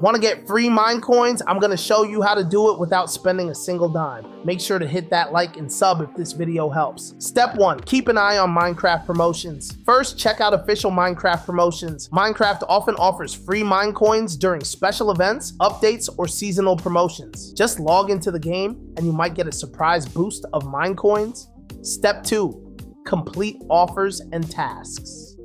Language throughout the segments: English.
Want to get free Minecoins? I'm going to show you how to do it without spending a single dime. Make sure to hit that like and sub if this video helps. Step 1. Keep an eye on Minecraft promotions. First, check out official Minecraft promotions. Minecraft often offers free Minecoins during special events, updates, or seasonal promotions. Just log into the game and you might get a surprise boost of Minecoins. Step 2. Complete offers and tasks.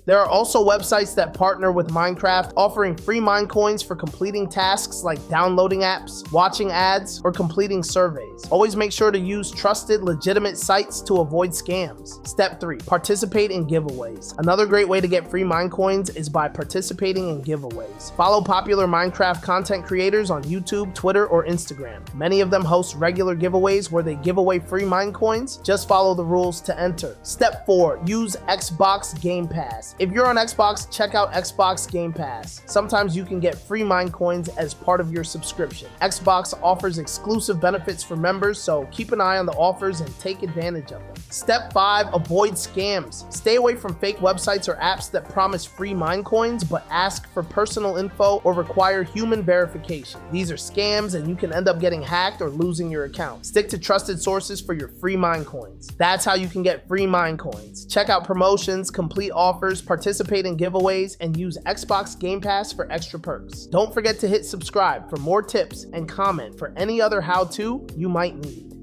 There are also websites that partner with Minecraft, offering free Minecoins for completing tasks like downloading apps, watching ads, or completing surveys. Always make sure to use trusted, legitimate sites to avoid scams. Step 3. Participate in giveaways. Another great way to get free Minecoins is by participating in giveaways. Follow popular Minecraft content creators on YouTube, Twitter, or Instagram. Many of them host regular giveaways where they give away free Minecoins. Just follow the rules to enter. Step 4. Use Xbox Game Pass. If you're on Xbox, check out Xbox Game Pass. Sometimes you can get free Minecoins as part of your subscription. Xbox offers exclusive benefits for members, so keep an eye on the offers and take advantage of them. Step 5. Avoid scams. Stay away from fake websites or apps that promise free Minecoins but ask for personal info or require human verification. These are scams and you can end up getting hacked or losing your account. Stick to trusted sources for your free Minecoins. That's how you can get free Minecoins. Check out promotions, complete offers, participate in giveaways, and use Xbox Game Pass for extra perks. Don't forget to hit subscribe for more tips and comment for any other how-to you might need.